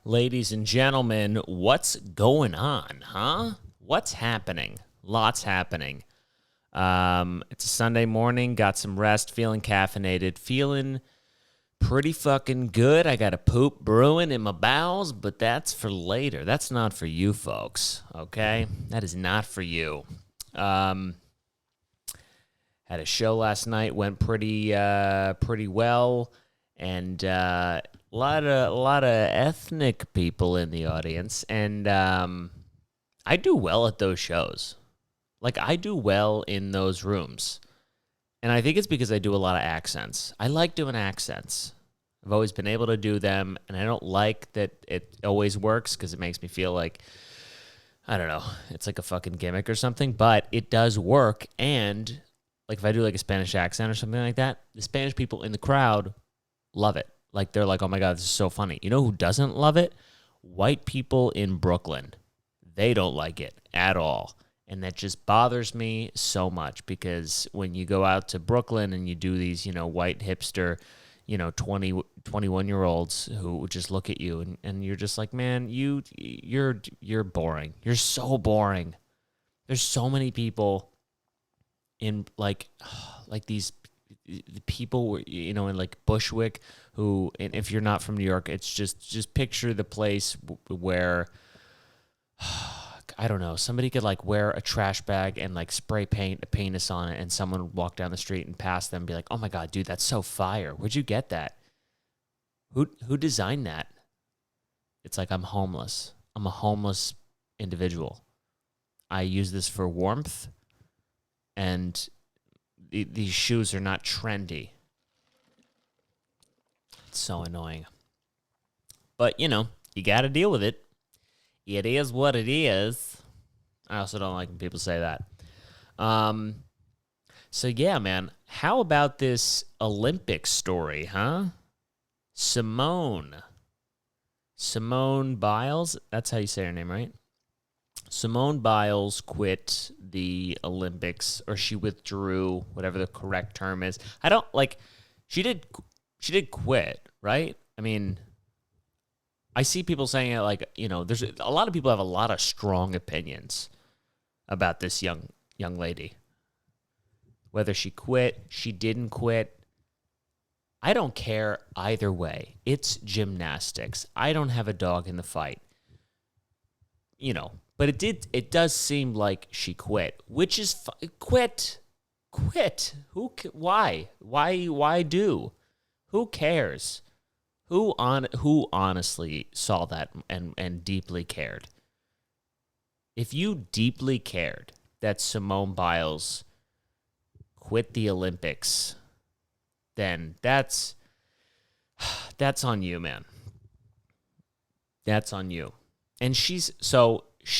Ladies and gentlemen, what's going on, huh? What's happening? Lots happening. It's a Sunday morning, got some rest, feeling caffeinated, feeling pretty fucking good. I got a poop brewing in my bowels, but that's for later. That's not for you folks, okay? That is not for you. Had a show last night, went pretty well, and a lot of ethnic people in the audience, and I do well at those shows. Like, I do well in those rooms, and I think it's because I do a lot of accents. I like doing accents. I've always been able to do them, and I don't like that it always works because it makes me feel like, I don't know, it's like a fucking gimmick or something, but it does work, and like if I do like a Spanish accent or something like that, the Spanish people in the crowd love it. Like, they're like, oh my God, this is so funny. You know who doesn't love it? White people in Brooklyn. They don't like it at all. And that just bothers me so much because when you go out to Brooklyn and you do these, white hipster, 20, 21-year-olds who just look at you and you're just like, man, you're boring. You're so boring. There's so many people in like these people, in like Bushwick who, and if you're not from New York, it's just picture the place where, I don't know, somebody could like wear a trash bag and like spray paint a penis on it and someone would walk down the street and pass them and be like, oh my God, dude, that's so fire. Where'd you get that? Who designed that? It's like, I'm homeless. I'm a homeless individual. I use this for warmth, and these shoes are not trendy. It's so annoying. But, you got to deal with it. It is what it is. I also don't like when people say that. So, yeah, man. How about this Olympic story, huh? Simone Biles. That's how you say her name, right? Simone Biles quit the Olympics, or she withdrew, whatever the correct term is. I don't like. She did quit, right? I mean, I see people saying it like, there's a lot of people have a lot of strong opinions about this young lady. Whether she quit, she didn't quit. I don't care either way. It's gymnastics. I don't have a dog in the fight. But it does seem like she quit, which is quit. Why do? Who cares? Who honestly saw that and deeply cared? If you deeply cared that Simone Biles quit the Olympics, then that's on you, man. That's on you. And she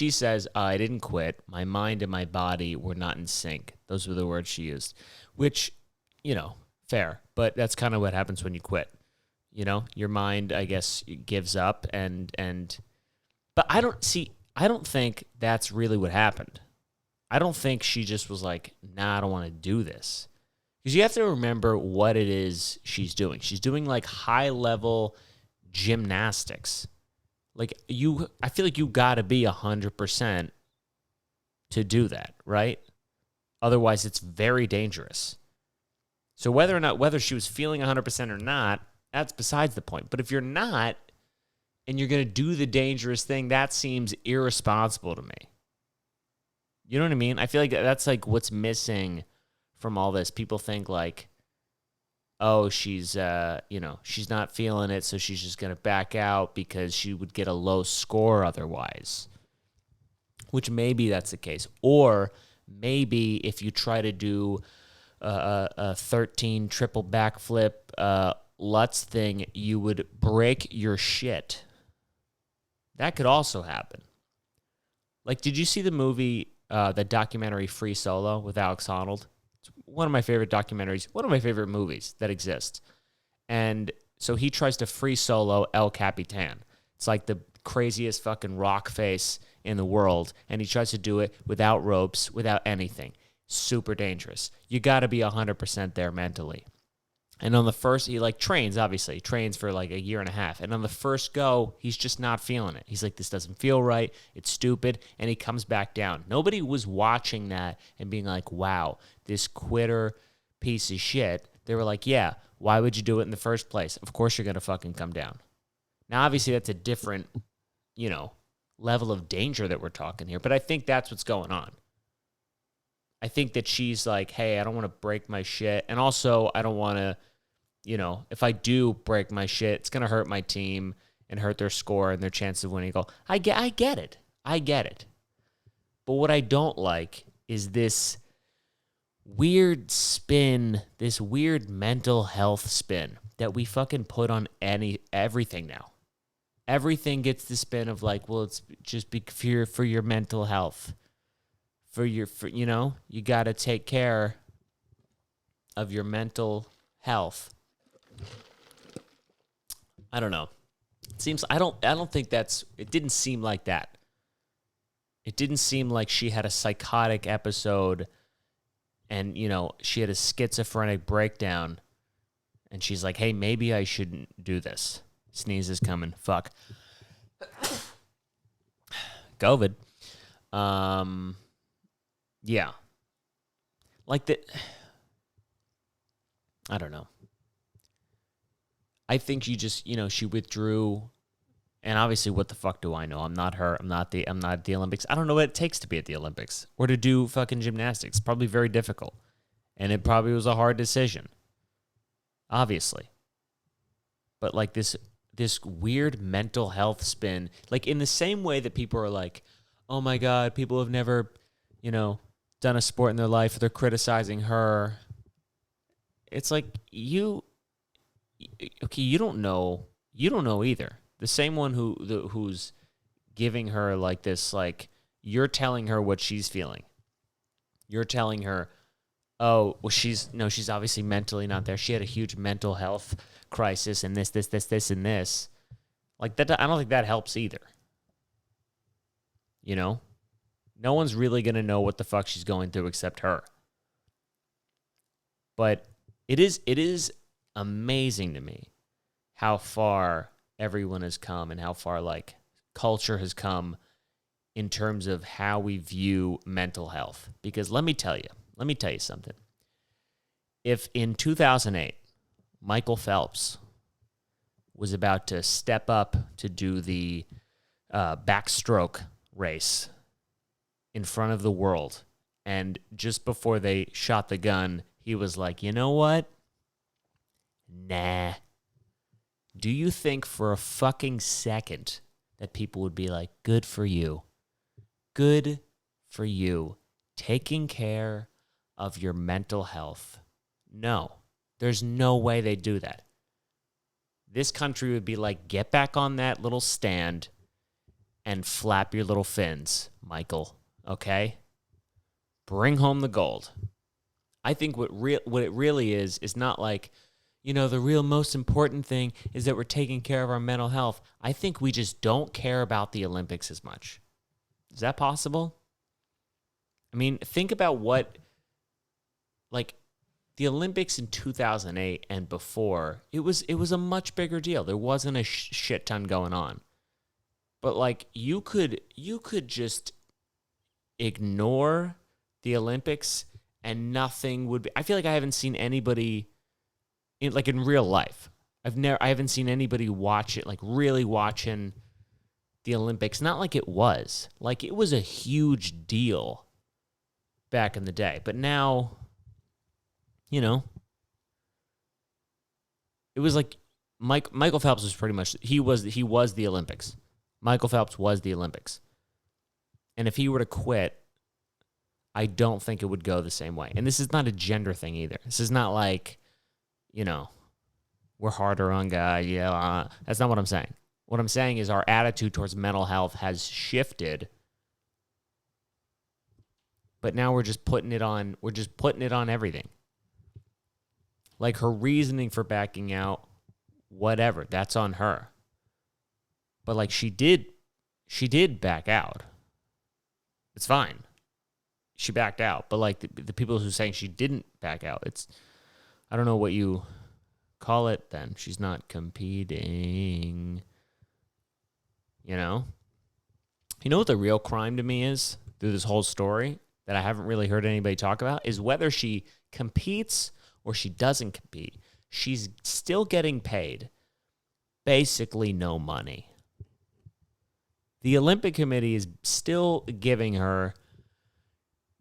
says, I didn't quit. My mind and my body were not in sync. Those were the words she used, which, fair. But that's kind of what happens when you quit. Your mind, I guess, gives up. But I don't think that's really what happened. I don't think she just was like, nah, I don't want to do this. Because you have to remember what it is she's doing. She's doing like high-level gymnastics. Like, I feel like you got to be 100% to do that, right? Otherwise, it's very dangerous. So whether she was feeling 100% or not, that's besides the point. But if you're not, and you're going to do the dangerous thing, that seems irresponsible to me. You know what I mean? I feel like that's like what's missing from all this. People think like, oh, she's not feeling it, so she's just going to back out because she would get a low score otherwise. Which maybe that's the case. Or maybe if you try to do a 13 triple backflip Lutz thing, you would break your shit. That could also happen. Like, did you see the movie, the documentary Free Solo with Alex Honnold? It's one of my favorite documentaries, one of my favorite movies that exist. And so he tries to free solo El Capitan. It's like the craziest fucking rock face in the world, and he tries to do it without ropes, without anything. Super dangerous. You got to be 100% there mentally. And on the first, he like trains, obviously, trains for like a year and a half. And on the first go, he's just not feeling it. He's like, this doesn't feel right. It's stupid. And he comes back down. Nobody was watching that and being like, wow, this quitter piece of shit. They were like, yeah, why would you do it in the first place? Of course you're going to fucking come down. Now, obviously, that's a different, level of danger that we're talking here. But I think that's what's going on. I think that she's like, hey, I don't want to break my shit. And also, I don't want to, if I do break my shit, it's going to hurt my team and hurt their score and their chance of winning a goal. I get it. I get it. But what I don't like is this weird spin, this weird mental health spin that we fucking put on everything now. Everything gets the spin of like, well, it's just for your mental health. You got to take care of your mental health. I don't know. It seems I don't think it didn't seem like that. It didn't seem like she had a psychotic episode and, she had a schizophrenic breakdown and she's like, "Hey, maybe I shouldn't do this." Sneeze is coming. Fuck. COVID. Yeah. Like that. I don't know. I think she just, she withdrew. And obviously, what the fuck do I know? I'm not her. I'm not at the Olympics. I don't know what it takes to be at the Olympics or to do fucking gymnastics. Probably very difficult. And it probably was a hard decision. Obviously. But like this weird mental health spin, like in the same way that people are like, oh my God, people have never, done a sport in their life. They're criticizing her. It's like you don't know either. The same one who's giving her like this, like you're telling her what she's feeling. You're telling her, oh, well, she's obviously mentally not there. She had a huge mental health crisis and this, and this. Like that, I don't think that helps either. No one's really going to know what the fuck she's going through except her. But it is amazing to me how far everyone has come and how far like culture has come in terms of how we view mental health. Because let me tell you something. If in 2008, Michael Phelps was about to step up to do the backstroke race in front of the world, and just before they shot the gun, he was like, you know what? Nah. Do you think for a fucking second that people would be like, good for you? Good for you. Taking care of your mental health. No. There's no way they'd do that. This country would be like, get back on that little stand and flap your little fins, Michael. Okay? Bring home the gold. I think what it really is not like, the real most important thing is that we're taking care of our mental health. I think we just don't care about the Olympics as much. Is that possible? I mean, think about what, like, the Olympics in 2008 and before, it was a much bigger deal. There wasn't a shit ton going on. But, like, you could just ignore the Olympics and nothing would be. I feel like I haven't seen anybody in real life. I haven't seen anybody watch it, like really watching the Olympics. Not like it was. Like it was a huge deal back in the day. But now, it was like Michael Phelps was pretty much he was the Olympics. Michael Phelps was the Olympics. And if he were to quit, I don't think it would go the same way. And this is not a gender thing either. This is not like, we're harder on guys. Yeah, that's not what I'm saying. What I'm saying is our attitude towards mental health has shifted. But now we're just putting it on everything. Like her reasoning for backing out, whatever, that's on her. But like she did back out. It's fine. She backed out. But like the people who are saying she didn't back out, I don't know what you Call it then. She's not competing. You know? You know what the real crime to me is through this whole story that I haven't really heard anybody talk about is whether she competes or she doesn't compete. She's still getting paid basically no money. The Olympic Committee is still giving her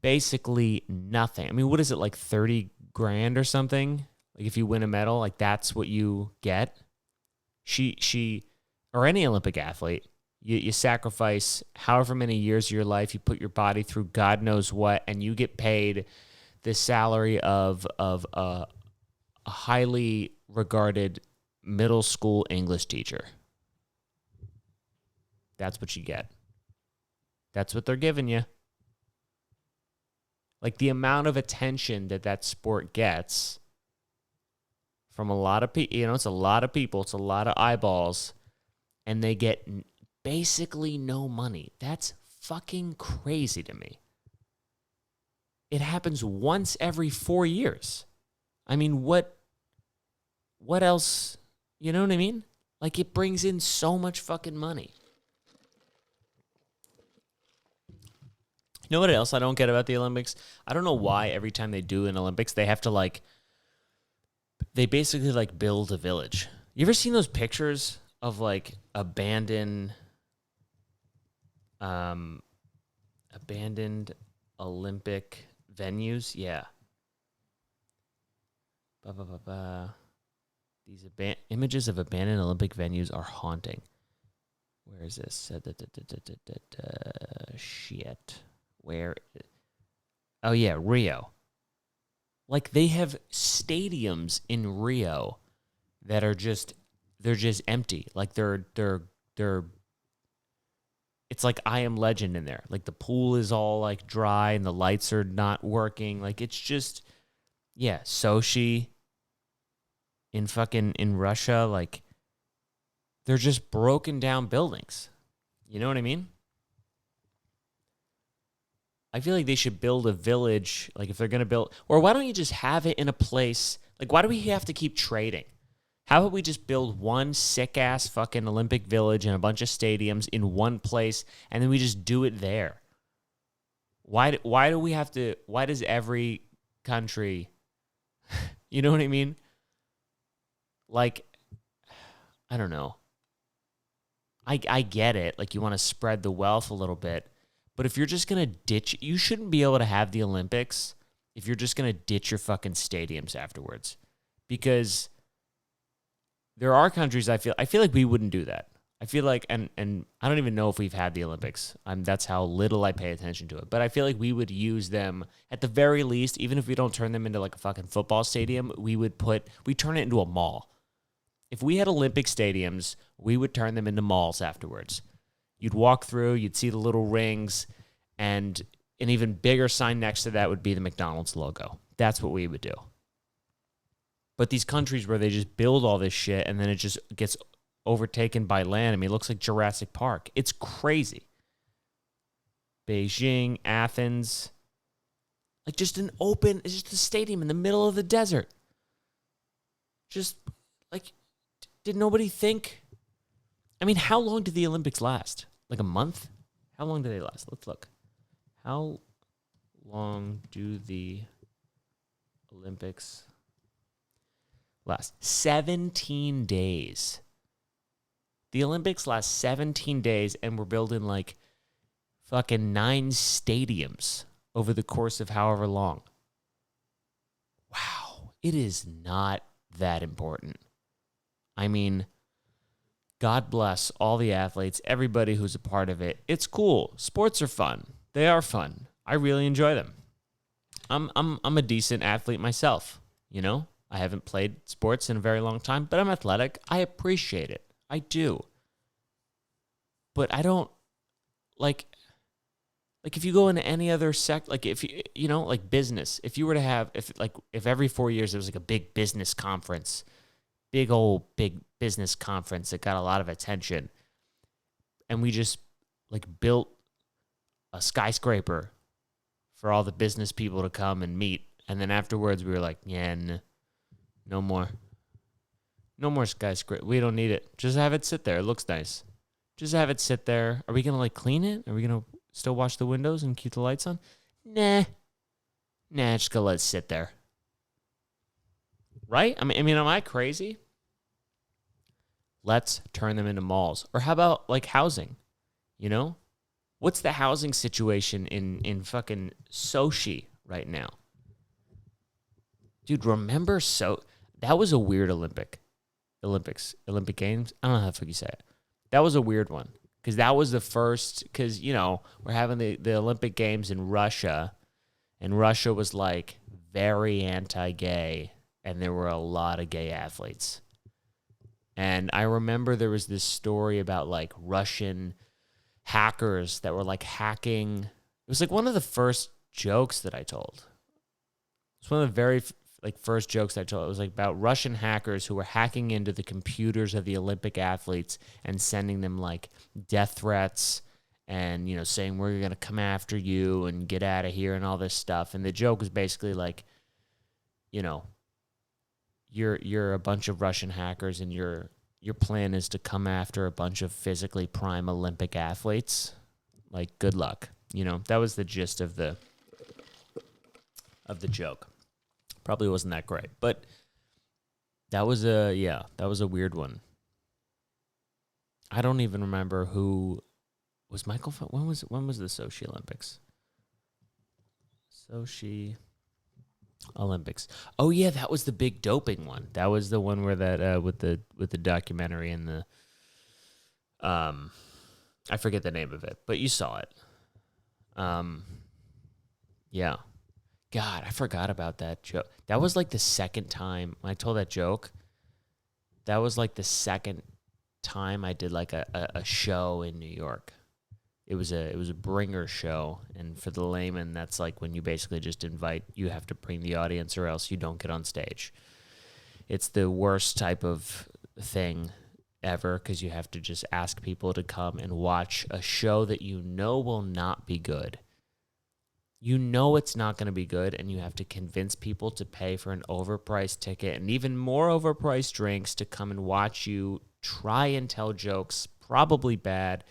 basically nothing. I mean, what is it, like 30 grand or something? Like if you win a medal, like that's what you get. She or any Olympic athlete, you sacrifice however many years of your life, you put your body through God knows what, and you get paid the salary of a highly regarded middle school English teacher. That's what you get. That's what they're giving you. Like the amount of attention that sport gets from a lot of people, it's a lot of people, it's a lot of eyeballs, and they get basically no money. That's fucking crazy to me. It happens once every 4 years. I mean, what else? You know what I mean? Like it brings in so much fucking money. You know what else I don't get about the Olympics? I don't know why every time they do an Olympics, they have to they basically build a village. You ever seen those pictures of abandoned Olympic venues? Yeah. These images of abandoned Olympic venues are haunting. Where is this? Shit. Where? Oh, yeah, Rio. Like, they have stadiums in Rio that are they're just empty. Like, they're it's like I Am Legend in there. Like, the pool is all, dry and the lights are not working. Like, it's just, yeah, Sochi in Russia. They're just broken down buildings. You know what I mean? I feel like they should build a village, if they're going to build, or why don't you just have it in a place, why do we have to keep trading? How about we just build one sick-ass fucking Olympic village and a bunch of stadiums in one place, and then we just do it there? Why do we have to, why does every country, you know what I mean? I don't know. I get it. You want to spread the wealth a little bit. But if you're just going to ditch, you shouldn't be able to have the Olympics if you're just going to ditch your fucking stadiums afterwards. Because there are countries I feel like we wouldn't do that. I feel like, and I don't even know if we've had the Olympics. That's how little I pay attention to it. But I feel like we would use them at the very least, even if we don't turn them into a fucking football stadium, we turn it into a mall. If we had Olympic stadiums, we would turn them into malls afterwards. You'd walk through, you'd see the little rings, and an even bigger sign next to that would be the McDonald's logo. That's what we would do. But these countries where they just build all this shit and then it just gets overtaken by land, I mean, it looks like Jurassic Park. It's crazy. Beijing, Athens, it's just a stadium in the middle of the desert. Just, did nobody think? I mean, how long did the Olympics last? A month? How long do they last? Let's look. How long do the Olympics last? 17 days. The Olympics last 17 days, and we're building fucking 9 stadiums over the course of however long. Wow. It is not that important. I mean, God bless all the athletes, everybody who's a part of it. It's cool. Sports are fun. They are fun. I really enjoy them. I'm a decent athlete myself, I haven't played sports in a very long time, but I'm athletic. I appreciate it. I do. But I don't if you go into any other if you business, if you were to have if every 4 years there was a big business conference, big business conference that got a lot of attention, and we just built a skyscraper for all the business people to come and meet, and then afterwards we were yeah, no more. No more skyscraper. We don't need it. Just have it sit there. It looks nice. Just have it sit there. Are we going to like clean it? Are we going to still wash the windows and keep the lights on? Nah. Just going to let it sit there. Right? I mean, am I crazy? Let's turn them into malls. Or how about like housing? You know? What's the housing situation in fucking Sochi right now? Dude, remember that was a weird Olympic Games. I don't know how the fuck you say it. That was a weird one because that was the first. Because we're having the Olympic Games in Russia, and Russia was like very anti-gay, and there were a lot of gay athletes. And I remember there was this story about like Russian hackers that were like hacking. It was like one of the first jokes that I told. It's one of the very first jokes I told. It was like about Russian hackers who were hacking into the computers of the Olympic athletes and sending them like death threats and saying we're gonna come after you and get out of here and all this stuff. And the joke was basically like, you're a bunch of Russian hackers and your plan is to come after a bunch of physically prime Olympic athletes. Like, good luck. That was the gist of the joke. Probably wasn't that great, but that was a weird one. I don't even remember who was Michael. When was the Sochi Olympics? Sochi Olympics. Oh yeah, that was the big doping one. That was the one where that with the documentary and the I forget the name of it, but you saw it. Yeah. God, I forgot about that joke. That was like the second time when I told that joke. That was like the second time I did like a show in New York. It was a bringer show, and for the layman, that's like when you basically just you have to bring the audience or else you don't get on stage. It's the worst type of thing ever because you have to just ask people to come and watch a show that will not be good. It's not going to be good, and you have to convince people to pay for an overpriced ticket and even more overpriced drinks to come and watch you try and tell jokes, probably bad,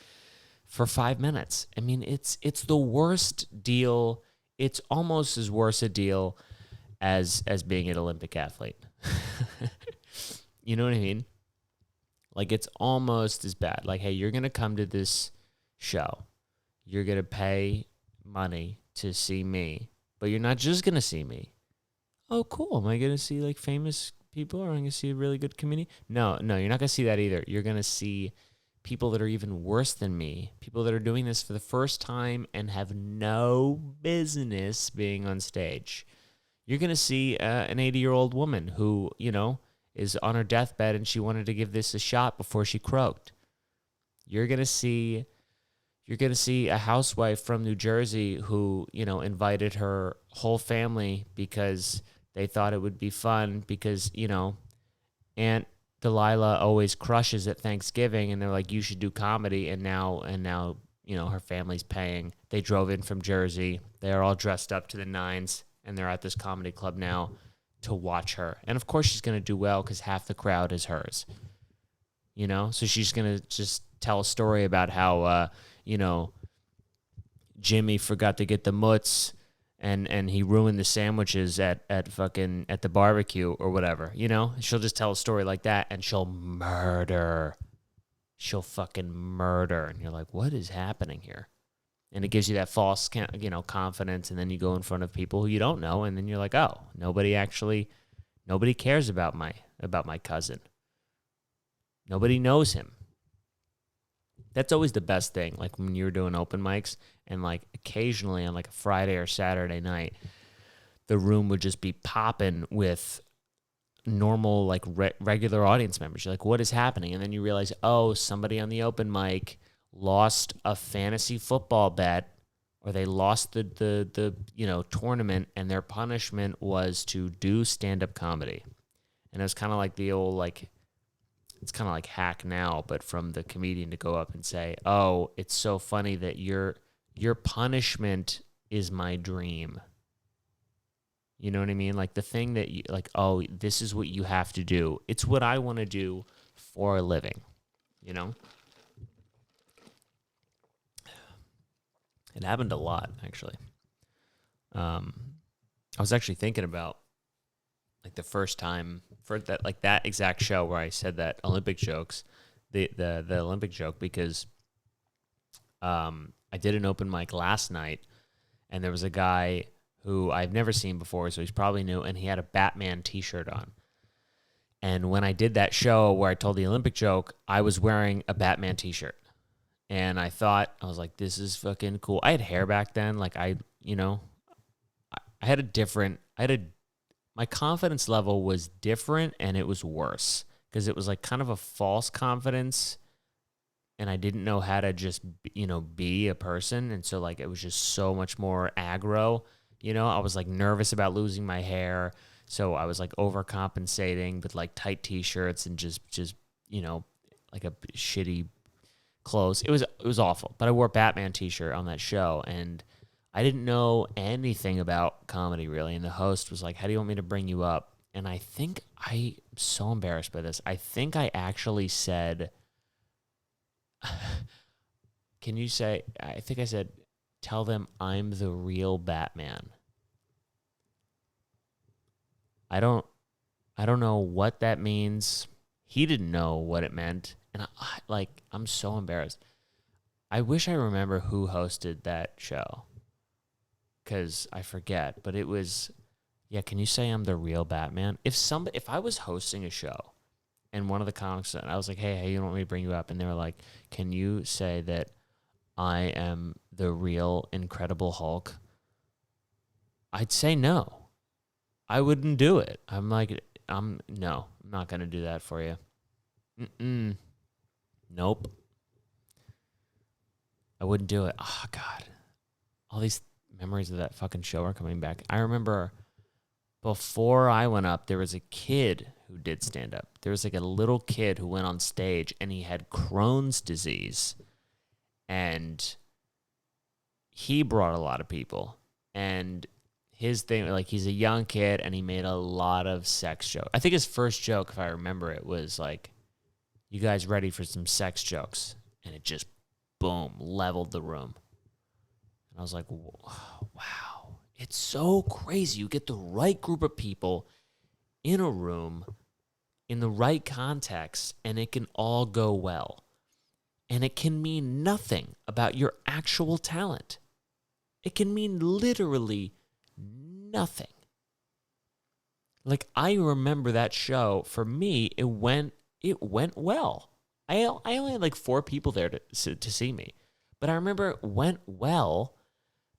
for 5 minutes. I mean, it's the worst deal. It's almost as worse a deal as being an Olympic athlete. You know what I mean? Like, it's almost as bad. Like, hey, you're going to come to this show. You're going to pay money to see me, but you're not just going to see me. Oh, cool. Am I going to see like famous people, or am I going to see a really good comedian? No, you're not going to see that either. You're going to see people that are even worse than me, people that are doing this for the first time and have no business being on stage. You're going to see an 80-year-old woman who, is on her deathbed and she wanted to give this a shot before she croaked. You're going to see a housewife from New Jersey who, invited her whole family because they thought it would be fun because, Aunt Delilah always crushes at Thanksgiving, and they're like, you should do comedy. And now, her family's paying. They drove in from Jersey. They're all dressed up to the nines, and they're at this comedy club now to watch her. And of course she's going to do well because half the crowd is hers, So she's going to just tell a story about how, Jimmy forgot to get the mutts and he ruined the sandwiches at the barbecue or whatever, She'll just tell a story like that and she'll murder. She'll fucking murder. And you're like, what is happening here? And it gives you that false, confidence. And then you go in front of people who you don't know. And then you're like, oh, nobody cares about my cousin. Nobody knows him. That's always the best thing. Like when you're doing open mics and like occasionally on like a Friday or Saturday night, the room would just be popping with normal, like regular audience members. You're like, what is happening? And then you realize, oh, somebody on the open mic lost a fantasy football bet, or they lost the tournament, and their punishment was to do stand-up comedy. And it was kind of like the old, like, it's kind of like Hack Now, but from the comedian to go up and say, oh, it's so funny that your punishment is my dream. You know what I mean? Like the thing that you like, oh, this is what you have to do. It's what I want to do for a living, you know? It happened a lot, actually. I was actually thinking about like the first time for that, like that exact show where I said that Olympic jokes, the Olympic joke, because I did an open mic last night, and there was a guy who I've never seen before, so he's probably new, and he had a Batman T-shirt on. And when I did that show where I told the Olympic joke, I was wearing a Batman T-shirt. And I was like, this is fucking cool. I had hair back then. Like I had a different, my confidence level was different, and it was worse because it was like kind of a false confidence, and I didn't know how to just, be a person. And so like, it was just so much more aggro, I was like nervous about losing my hair. So I was like overcompensating with like tight t-shirts and just, like a shitty clothes. It was awful, but I wore a Batman t-shirt on that show, and I didn't know anything about comedy really. And the host was like, how do you want me to bring you up? And I think I'm so embarrassed by this. I think I actually said, I think I said, tell them I'm the real Batman. I don't know what that means. He didn't know what it meant. And I'm so embarrassed. I wish I remember who hosted that show, because I forget. But it was, yeah, can you say I'm the real Batman? If I was hosting a show and one of the comics, and I was like, hey, you want me to bring you up? And they were like, can you say that I am the real Incredible Hulk? I'd say no. I wouldn't do it. I'm not going to do that for you. Nope. I wouldn't do it. Oh, God. All these memories of that fucking show are coming back. I remember before I went up, there was a kid who did stand up. There was like a little kid who went on stage, and he had Crohn's disease. And he brought a lot of people. And his thing, like, he's a young kid, and he made a lot of sex jokes. I think his first joke, if I remember it, was like, you guys ready for some sex jokes? And it just, boom, leveled the room. And I was like, wow, it's so crazy. You get the right group of people in a room in the right context, and it can all go well. And it can mean nothing about your actual talent. It can mean literally nothing. Like, I remember that show. For me, it went well. I only had like 4 people there to see me. But I remember it went well,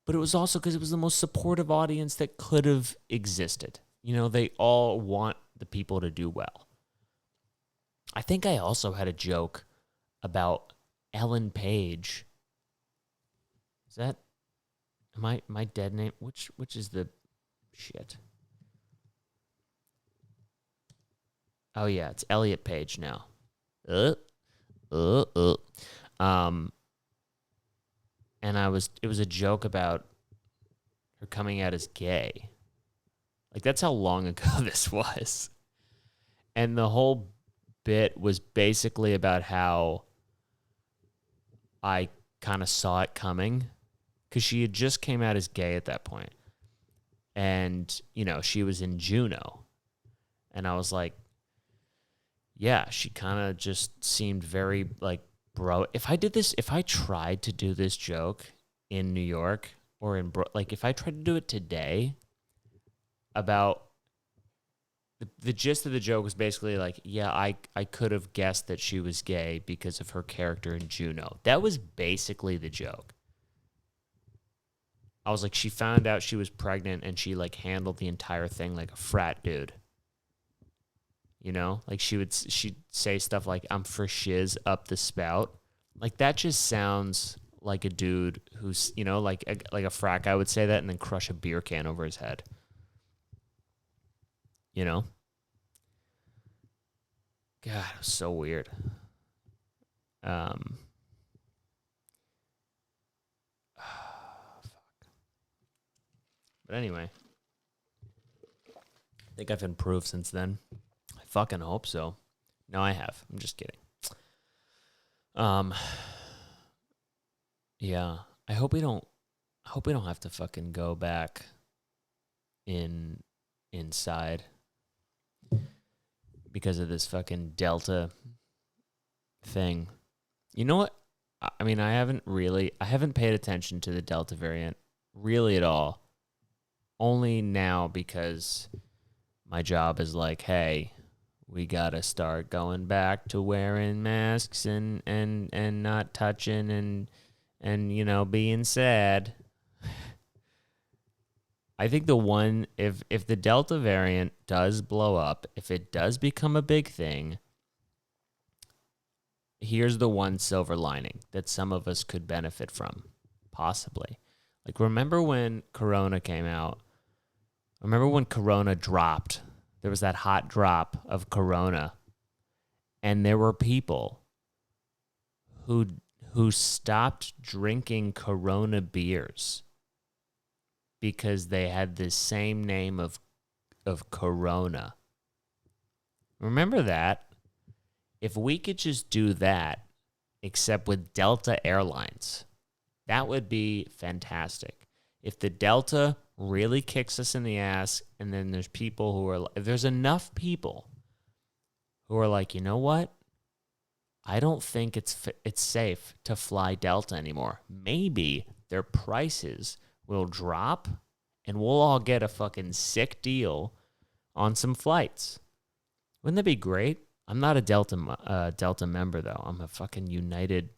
but it was also because it was the most supportive audience that could have existed. They all want the people to do well. I think I also had a joke about Ellen Page. Is that my dead name? Which is the shit? Oh yeah, it's Elliot Page now. And it was a joke about her coming out as gay. Like, that's how long ago this was. And the whole bit was basically about how I kind of saw it coming, because she had just came out as gay at that point. And, she was in Juno. And I was like, yeah, she kind of just seemed very like, bro, if I tried to do this joke in New York or if I tried to do it today about the gist of the joke was basically like, yeah, I could have guessed that she was gay because of her character in Juno. That was basically the joke. I was like, she found out she was pregnant, and she like handled the entire thing like a frat dude. Like she'd say stuff like, I'm for shiz up the spout. Like, that just sounds like a dude who's, like a frat guy would say that and then crush a beer can over his head. God, it was so weird. Fuck. But anyway, think I've improved since then. I fucking hope so. No, I have. I'm just kidding. Yeah. I hope we don't have to fucking go back inside because of this fucking Delta thing. You know what? I mean, I haven't paid attention to the Delta variant really at all. Only now because my job is like, hey, we gotta start going back to wearing masks and not touching and being sad. I think if the Delta variant does blow up, if it does become a big thing, here's the one silver lining that some of us could benefit from, possibly. Like, remember when Corona came out? Remember when Corona dropped? There was that hot drop of Corona, and there were people who stopped drinking Corona beers because they had the same name of Corona. Remember that? If we could just do that, except with Delta Airlines, that would be fantastic. If the Delta really kicks us in the ass, and then there's people who are, if there's enough people who are like, you know what? I don't think it's safe to fly Delta anymore. Maybe their prices will drop, and we'll all get a fucking sick deal on some flights. Wouldn't that be great? I'm not a Delta member, though. I'm a fucking United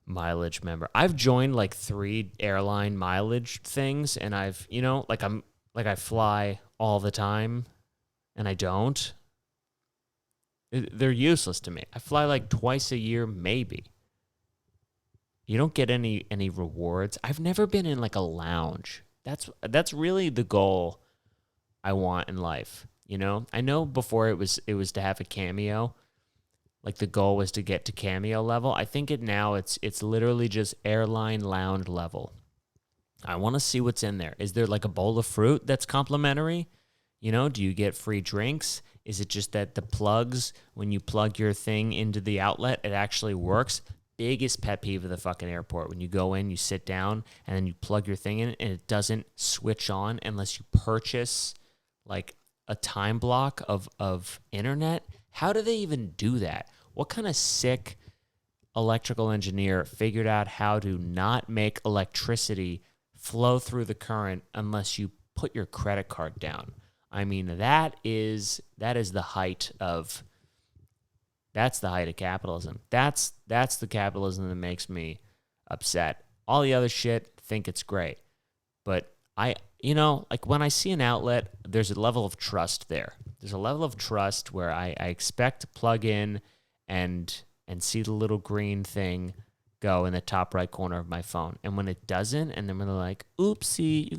mileage member. I've joined like 3 airline mileage things, and I've, I fly all the time, and I don't. They're useless to me. I fly like twice a year, maybe. You don't get any rewards. I've never been in like a lounge. That's really the goal I want in life. I know before it was to have a Cameo. Like the goal was to get to Cameo level. I think it's literally just airline lounge level. I want to see what's in there. Is there like a bowl of fruit that's complimentary? Do you get free drinks? Is it just that the plugs, when you plug your thing into the outlet, it actually works? Biggest pet peeve of the fucking airport. When you go in, you sit down, and then you plug your thing in, and it doesn't switch on unless you purchase like a time block of internet. How do they even do that? What kind of sick electrical engineer figured out how to not make electricity flow through the current unless you put your credit card down? I mean, that is the height of capitalism. That's the capitalism that makes me upset. All the other shit, think it's great. But like when I see an outlet, there's a level of trust there. There's a level of trust where I expect to plug in and see the little green thing go in the top right corner of my phone. And when it doesn't, and then when they're like, oopsie, you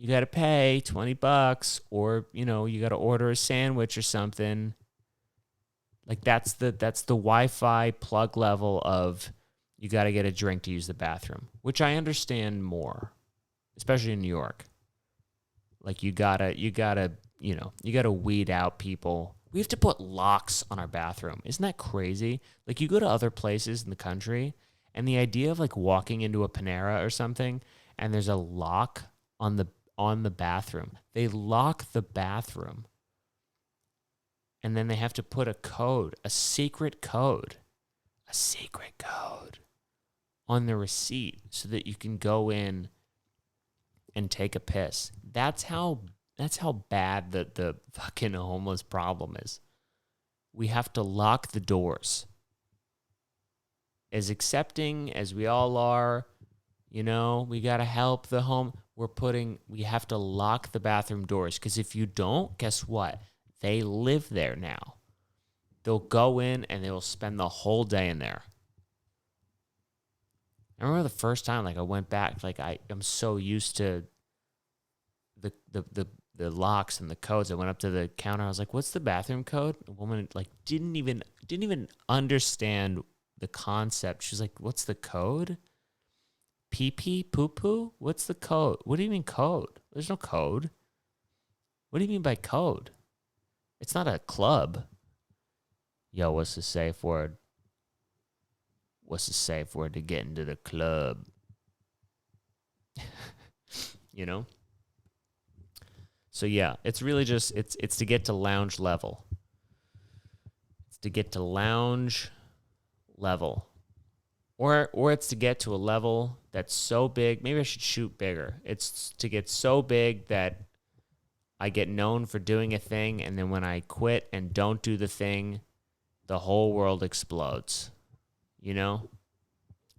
gotta pay $20, or you gotta order a sandwich or something. Like that's the Wi-Fi plug level of you gotta get a drink to use the bathroom, which I understand more, especially in New York. Like you gotta weed out people. We have to put locks on our bathroom. Isn't that crazy? Like you go to other places in the country, and the idea of like walking into a Panera or something, and there's a lock on the bathroom. They lock the bathroom, and then they have to put a secret code on the receipt so that you can go in and take a piss. That's how bad the fucking homeless problem is. We have to lock the doors. As accepting as we all are, we got to help the home. We have to lock the bathroom doors, because if you don't, guess what? They live there now. They'll go in and they will spend the whole day in there. I remember the first time, like I went back, like I'm so used to the locks and the codes. I went up to the counter. I was like, "What's the bathroom code?" The woman like didn't even understand the concept. She's like, "What's the code? Pee pee poo poo? What's the code? What do you mean code? There's no code." What do you mean by code? It's not a club. Yo, what's the safe word? What's the safe word to get into the club? You know? So yeah, it's really just it's to get to lounge level. It's to get to lounge level. Or it's to get to a level that's so big. Maybe I should shoot bigger. It's to get so big that I get known for doing a thing, and then when I quit and don't do the thing, the whole world explodes. You know?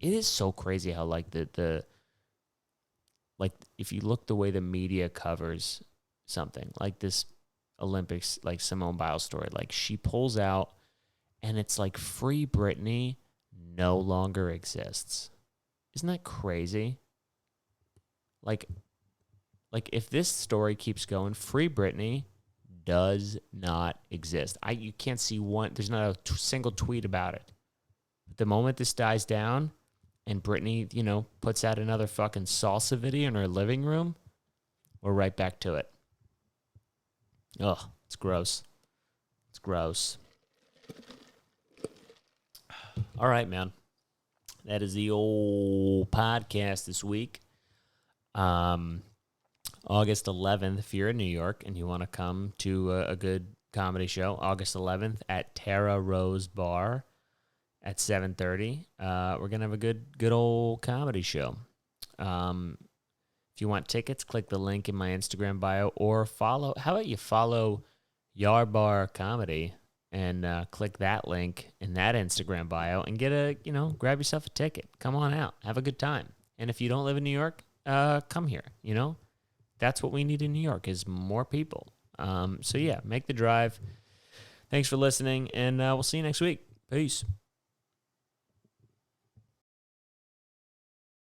It is so crazy how like the like if you look the way the media covers something like this Olympics, like Simone Biles story, like she pulls out and it's like Free Britney no longer exists. Isn't that crazy? Like if this story keeps going, Free Britney does not exist. You can't see one. There's not a single tweet about it. The moment this dies down, and Britney, puts out another fucking salsa video in her living room, we're right back to it. Ugh, it's gross. It's gross. All right, man. That is the old podcast this week. August 11th, if you're in New York and you want to come to a good comedy show, August 11th at Tara Rose Bar at 7:30. We're going to have a good old comedy show. If you want tickets, click the link in my Instagram bio or follow. How about you follow Yarbar Comedy and click that link in that Instagram bio and grab yourself a ticket. Come on out. Have a good time. And if you don't live in New York, come here. That's what we need in New York is more people. So yeah, make the drive. Thanks for listening, and we'll see you next week. Peace.